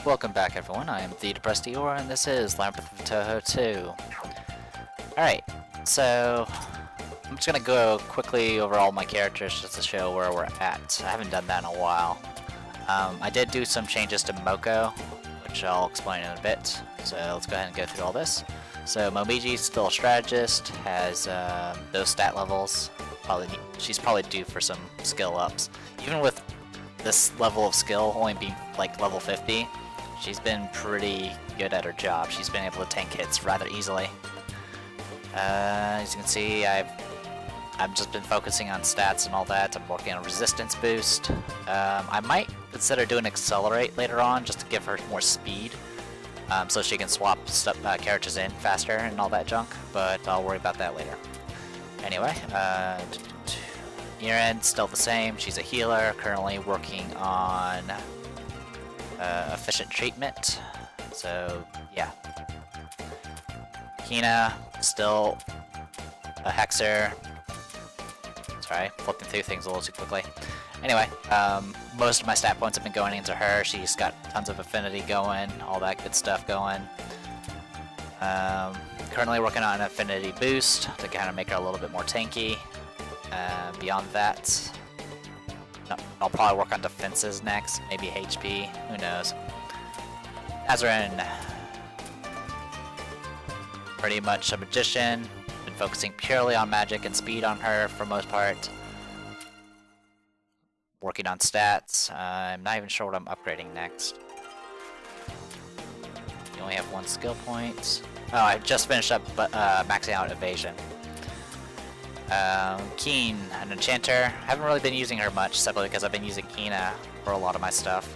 Welcome back everyone, I am the Depressed Eeyore and this is Labyrinth of Touhou 2. Alright, so I'm just gonna go quickly over all my characters just to show where we're at. I haven't done that in a while. I did do some changes to Moko, which I'll explain in a bit, so let's go ahead and go through all this. So Momiji's still a strategist, has those stat levels. She's probably due for some skill ups. Even with this level of skill only being like level 50, she's been pretty good at her job. She's been able to tank hits rather easily. As you can see, I've just been focusing on stats and all that. I'm working on resistance boost. I might consider doing accelerate later on just to give her more speed, so she can swap characters in faster and all that junk, but I'll worry about that later. Anyway, Iren still the same. She's a healer, currently working on efficient treatment. So yeah, Hina still a hexer. Sorry, flipping through things a little too quickly. Anyway, most of my stat points have been going into her. She's got tons of affinity going, all that good stuff going. Currently working on an affinity boost to kind of make her a little bit more tanky. Beyond that, I'll probably work on defenses next, maybe HP, who knows. Azarin, pretty much a magician, been focusing purely on magic and speed on her for most part. Working on stats, I'm not even sure what I'm upgrading next. You only have one skill point. Oh, I just finished up maxing out evasion. Keen, an enchanter. Haven't really been using her much, simply because I've been using Hina for a lot of my stuff.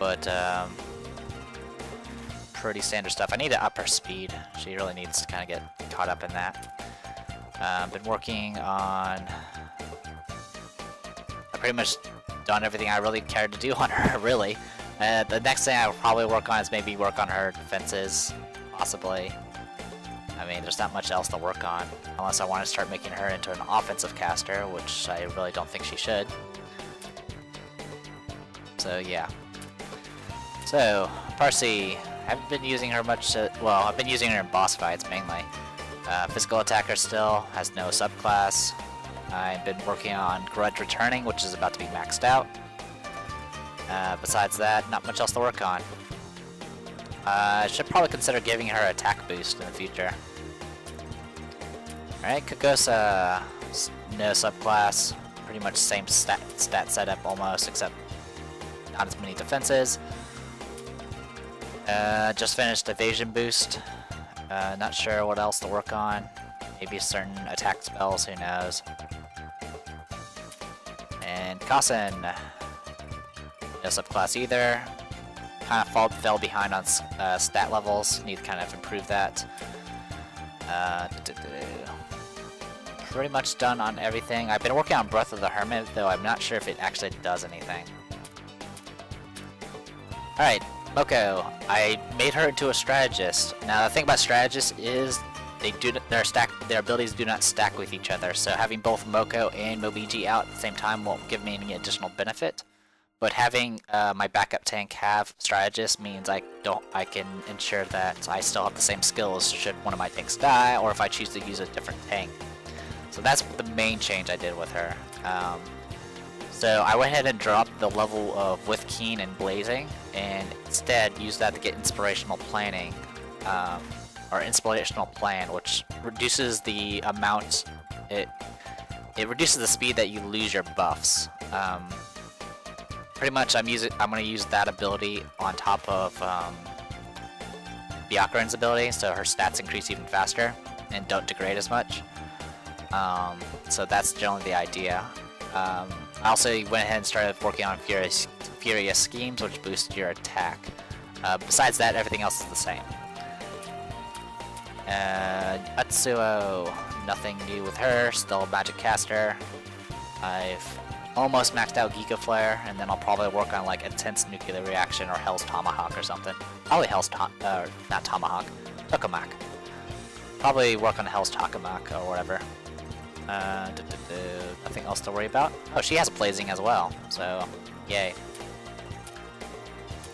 But, pretty standard stuff. I need to up her speed. She really needs to kind of get caught up in that. Been working on... I've pretty much done everything I really cared to do on her, really. The next thing I'll probably work on is maybe work on her defenses, possibly. I mean, there's not much else to work on, unless I want to start making her into an offensive caster, which I really don't think she should. So, yeah. So, Parsi, I haven't been using her much, well, I've been using her in boss fights, mainly. Physical attacker still, has no subclass. I've been working on Grudge Returning, which is about to be maxed out. Besides that, not much else to work on. I should probably consider giving her attack boost in the future. Alright, Kokosa, no subclass, pretty much same stat setup almost, except not as many defenses. Just finished evasion boost, not sure what else to work on. Maybe certain attack spells, who knows. And Kassen, no subclass either. Kind of fell behind on stat levels, need to kind of improve that. Pretty much done on everything. I've been working on Breath of the Hermit, though I'm not sure if it actually does anything. Alright, Moko. I made her into a strategist. Now the thing about strategists is their abilities do not stack with each other, so having both Moko and Momiji out at the same time won't give me any additional benefit. But having my backup tank have strategist means I can ensure that I still have the same skills should one of my tanks die, or if I choose to use a different tank. So that's the main change I did with her. So I went ahead and dropped the level of with Keen and Blazing, and instead used that to get inspirational planning, or inspirational plan, which reduces the amount it reduces the speed that you lose your buffs. Pretty much I'm going to use that ability on top of Byakuran's ability, so her stats increase even faster and don't degrade as much. So that's generally the idea. I also went ahead and started working on Furious Schemes, which boost your attack. Besides that, everything else is the same. Atsuo, nothing new with her, still a magic caster. I've almost maxed out Giga Flare, and then I'll probably work on like Intense Nuclear Reaction or Hell's Tomahawk or something. Probably not Tomahawk, Tokamak. Probably work on Hell's Tokamak or whatever. Nothing else to worry about. Oh, she has Blazing as well, so yay.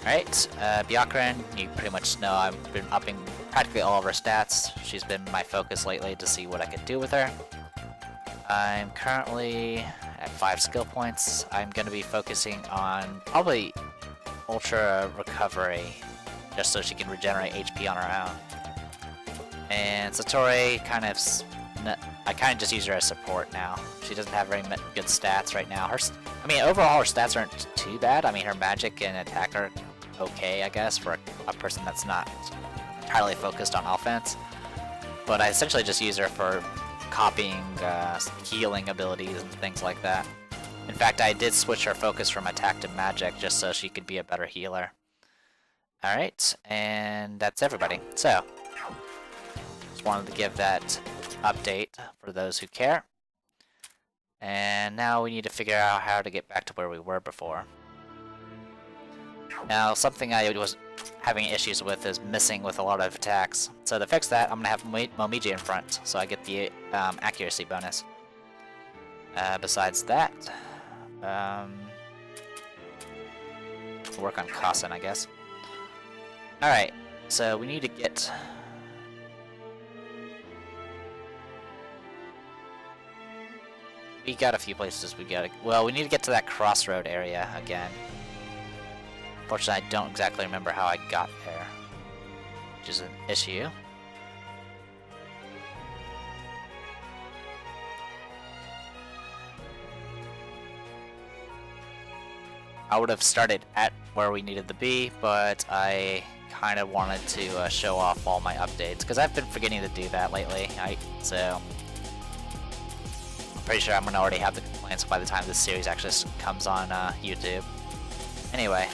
Alright, Byakuren, you pretty much know I've been upping practically all of her stats. She's been my focus lately to see what I could do with her. I'm currently at 5 skill points. I'm going to be focusing on probably Ultra Recovery, just so she can regenerate HP on her own. And Satori, I kind of just use her as support now. She doesn't have very good stats right now. I mean, overall her stats aren't too bad. I mean, her magic and attack are okay, I guess, for a person that's not entirely focused on offense. But I essentially just use her for copying healing abilities and things like that. In fact, I did switch her focus from attack to magic just so she could be a better healer. Alright, and that's everybody. So, just wanted to give that update for those who care. And now we need to figure out how to get back to where we were before. Now, something I was having issues with is missing with a lot of attacks. So to fix that, I'm going to have Momiji in front, so I get the accuracy bonus. Besides that, work on Kasen, I guess. Alright, so we need to get... We got a few places we gotta... Well, we need to get to that Crossroad area again. Unfortunately, I don't exactly remember how I got there, which is an issue. I would have started at where we needed to be, but I kind of wanted to show off all my updates, because I've been forgetting to do that lately, so... I'm pretty sure I'm going to already have the complaints by the time this series actually comes on YouTube. Anyway.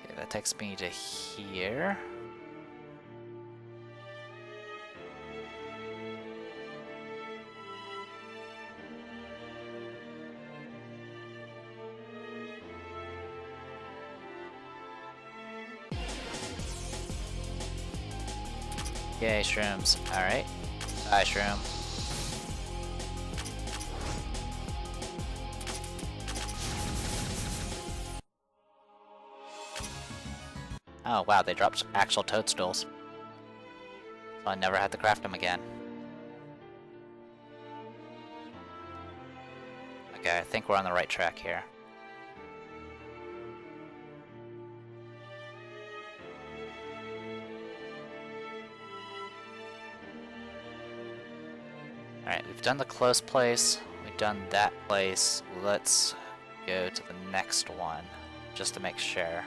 Okay, that takes me to here. Yay, shrooms. Alright. Bye, shroom. Oh, wow, they dropped actual toadstools. So I never had to craft them again. Okay, I think we're on the right track here. Alright, we've done the close place, we've done that place. Let's go to the next one, just to make sure.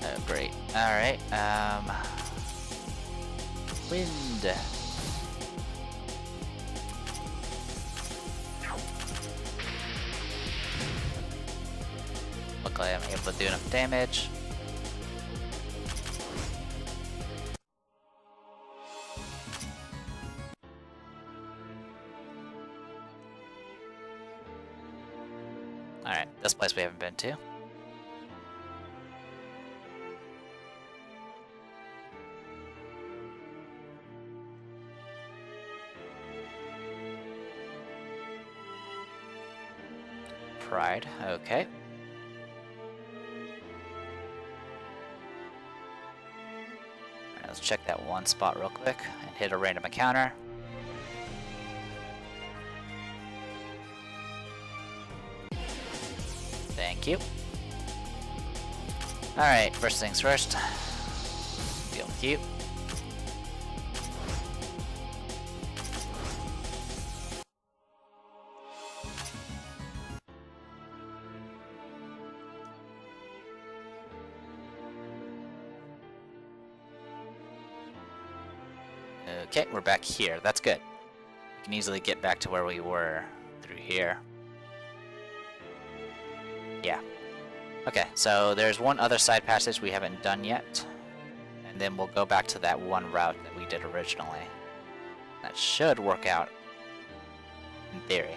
Oh, great. Alright, wind. Luckily I'm able to do enough damage. Alright, this place we haven't been to. Pride, okay. Alright, let's check that one spot real quick and hit a random encounter. Thank you. Alright, first things first. Deal with you. Okay, we're back here. That's good. We can easily get back to where we were through here. Yeah. Okay, so there's one other side passage we haven't done yet. And then we'll go back to that one route that we did originally. That should work out, in theory.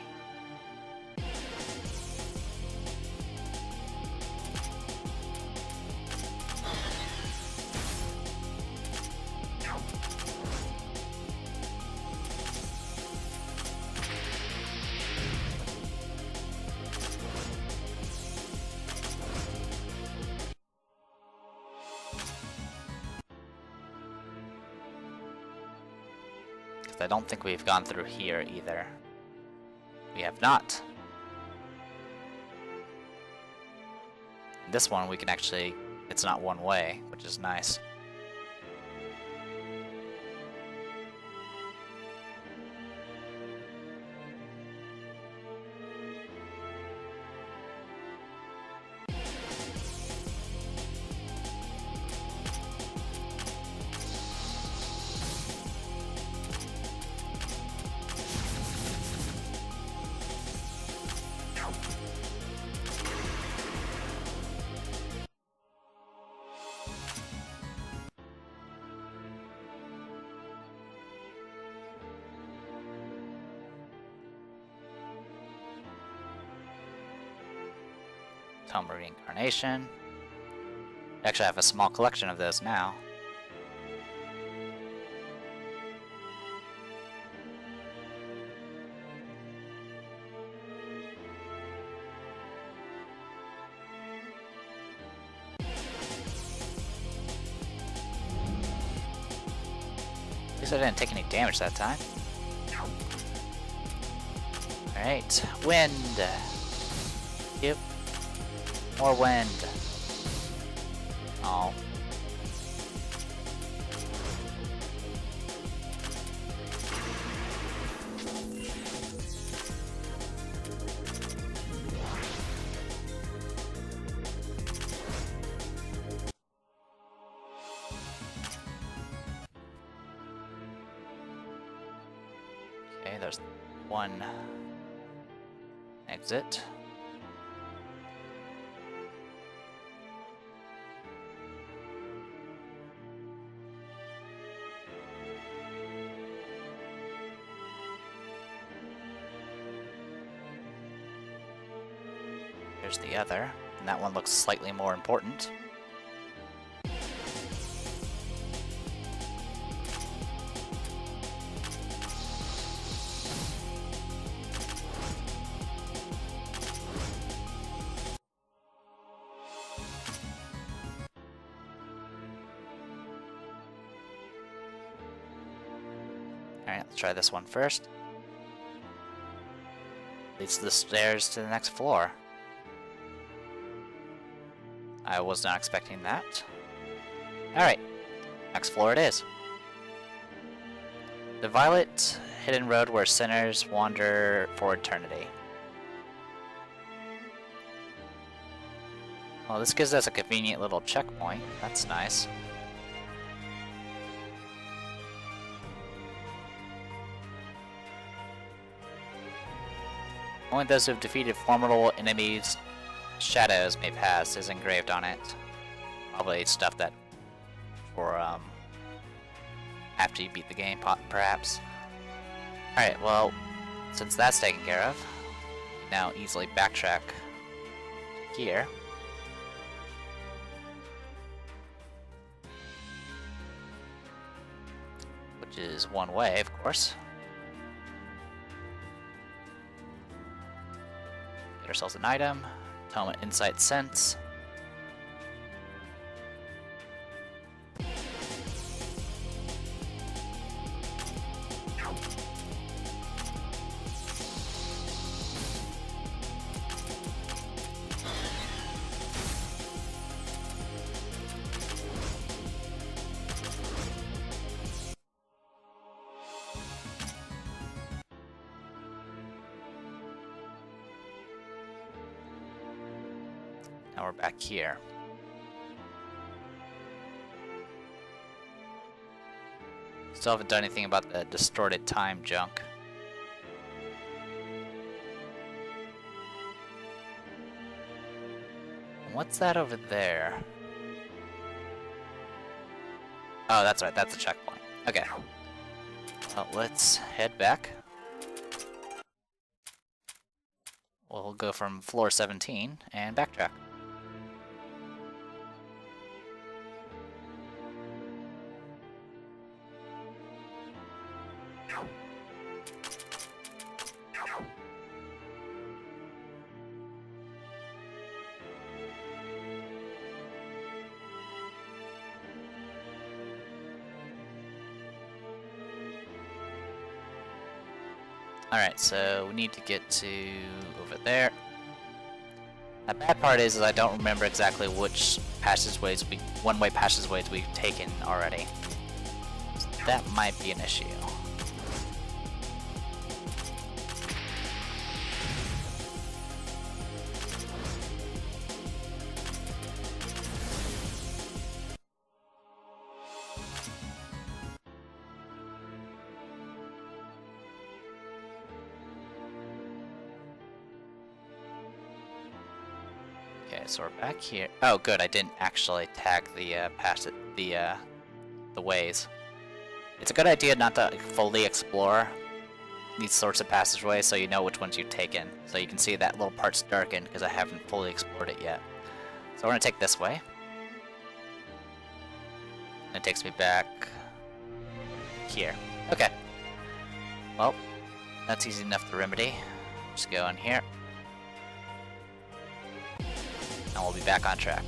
I don't think we've gone through here either. We have not. This one we can actually, it's not one way, which is nice. Tome of Reincarnation. Actually, I have a small collection of those now. At least I didn't take any damage that time. Alright, wind. Yep. More wind. Oh. Okay, there's one exit. Here's the other, and that one looks slightly more important. Alright, let's try this one first. Leads to the stairs to the next floor. I was not expecting that. Alright, next floor it is. The violet hidden road where sinners wander for eternity. Well, this gives us a convenient little checkpoint. That's nice. Only those who have defeated formidable enemies' shadows may pass is engraved on it. Probably stuff that for after you beat the game, perhaps. Alright, well, since that's taken care of, you can now easily backtrack to here. Which is one way, of course. Get ourselves an item. Tome of Insight Sense. Now we're back here. Still haven't done anything about the distorted time junk. What's that over there? Oh, that's right, that's a checkpoint. Okay. Let's head back. We'll go from floor 17 and backtrack. Alright, so we need to get to over there. The bad part is I don't remember exactly which passageways one-way passageways we've taken already. So that might be an issue. Okay, so we're back here. Oh, good. I didn't actually tag the the ways. It's a good idea not to fully explore these sorts of passageways, so you know which ones you've taken. So you can see that little part's darkened because I haven't fully explored it yet. So we're gonna take this way. And it takes me back here. Okay. Well, that's easy enough to remedy. Just go in here. And we'll be back on track.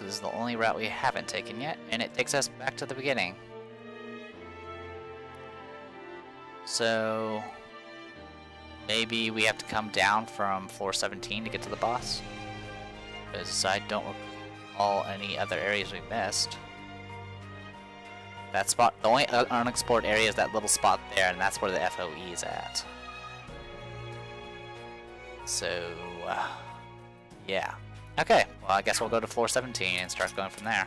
This is the only route we haven't taken yet, and it takes us back to the beginning. So maybe we have to come down from floor 17 to get to the boss? Because I don't recall any other areas we missed. That spot, the only unexplored area is that little spot there, and that's where the FoE is at. So, yeah. Okay, well I guess we'll go to floor 17 and start going from there.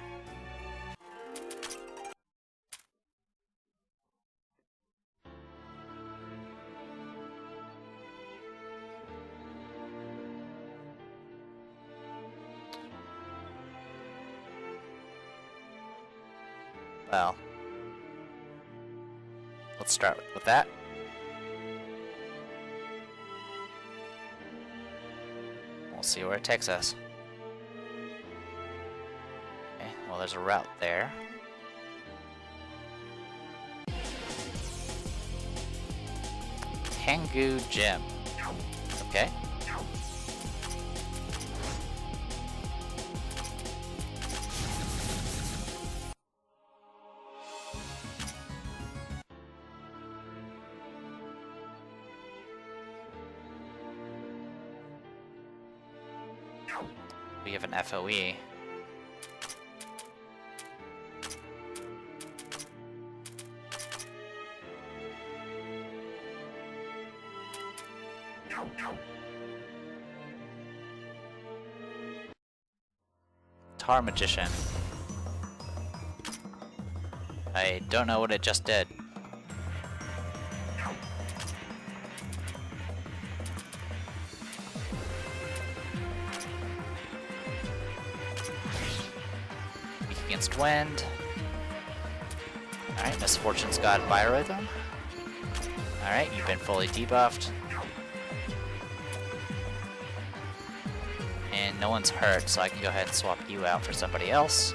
Well, let's start with that. We'll see where it takes us. Okay, well there's a route there. Tengu Gym. Okay. We have an FoE. Tarr Magician. I don't know what it just did. Weak against wind. Alright, Misfortune's got Biorhythm. Alright, you've been fully debuffed. And no one's hurt, so I can go ahead and swap you out for somebody else.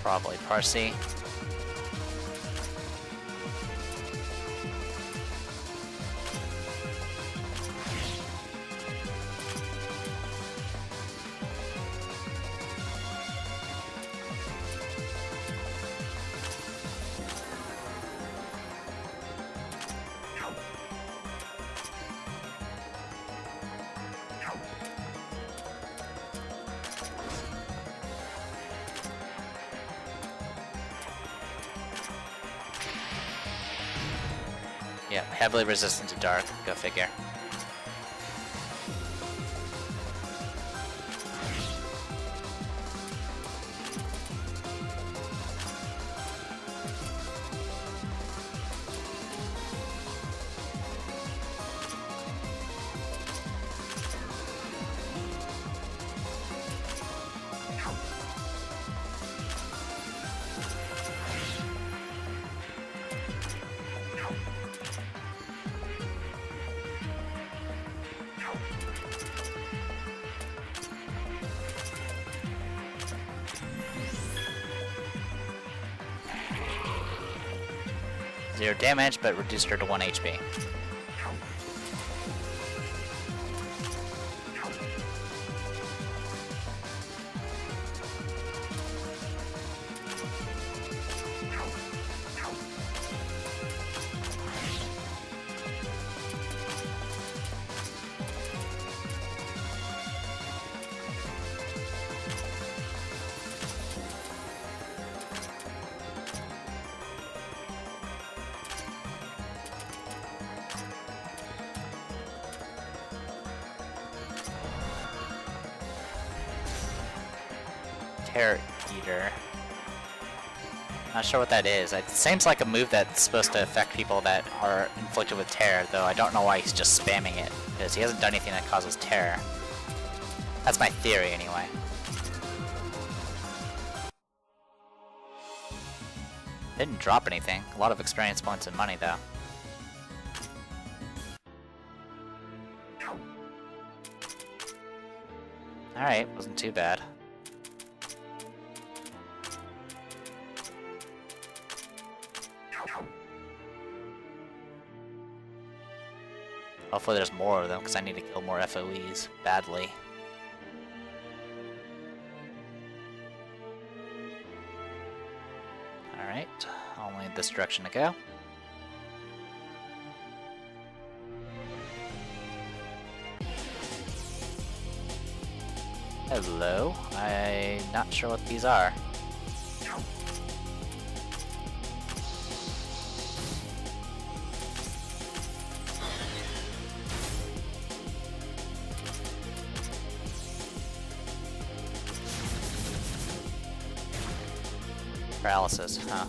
Probably Parsi. Yeah, heavily resistant to dark. Go figure. Zero damage, but reduced her to 1 HP. Terror Eater. Not sure what that is. It seems like a move that's supposed to affect people that are inflicted with terror, though I don't know why he's just spamming it, because he hasn't done anything that causes terror. That's my theory, anyway. Didn't drop anything. A lot of experience points and money, though. Alright, wasn't too bad. Hopefully there's more of them, because I need to kill more FoEs badly. Alright, only this direction to go. Hello, I'm not sure what these are. Paralysis, huh?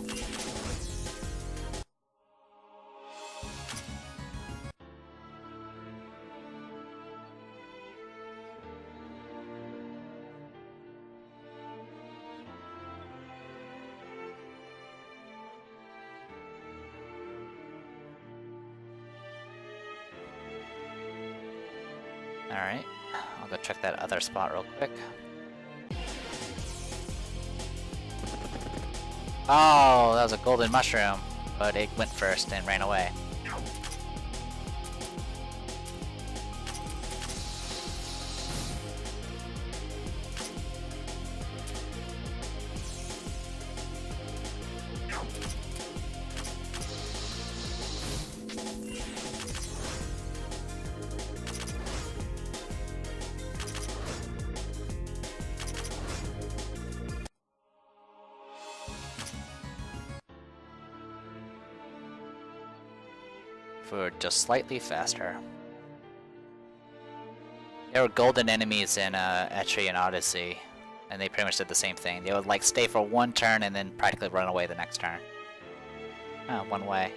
Alright, I'll go check that other spot real quick. Oh, that was a golden mushroom, but it went first and ran away. For just slightly faster. There were golden enemies in Etri and Odyssey, and they pretty much did the same thing. They would like stay for one turn and then practically run away the next turn. Oh, one way.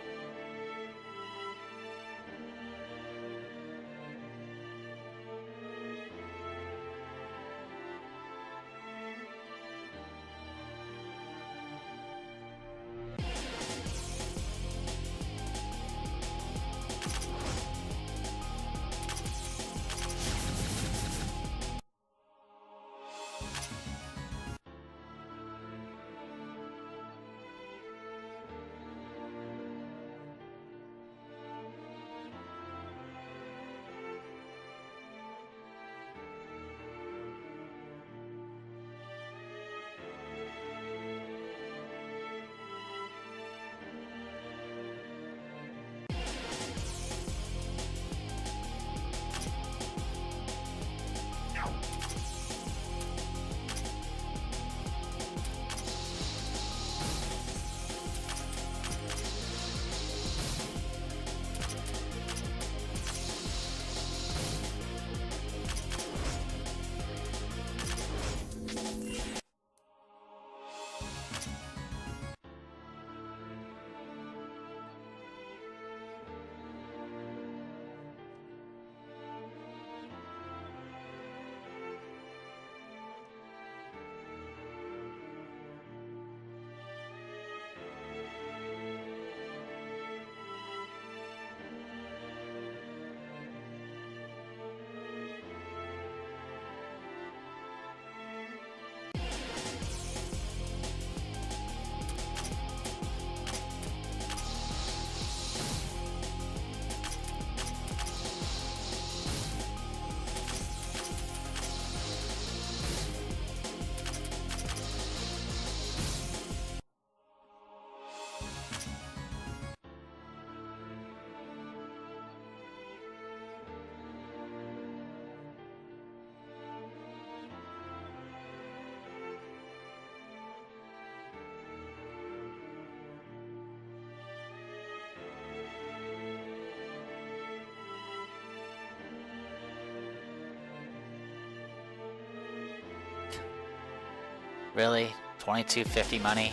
Really? 2250 money?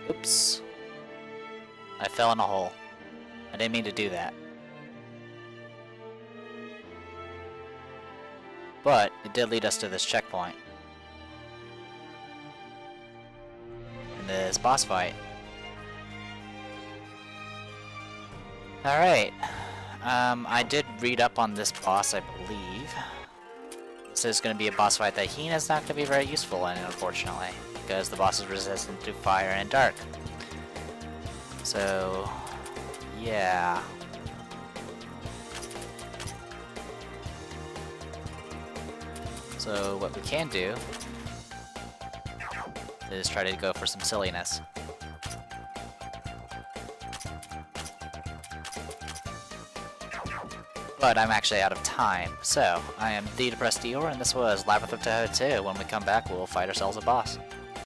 Oops. I fell in a hole. I didn't mean to do that. But it did lead us to this checkpoint. And this boss fight. Alright. I did read up on this boss, I believe. This is going to be a boss fight that Hina's not going to be very useful in, unfortunately. Because the boss is resistant to fire and dark. So, yeah. So what we can do is try to go for some silliness. But I'm actually out of time, so I am the Depressed Eeyore, and this was Labyrinth of Touhou 2. When we come back, we'll fight ourselves a boss.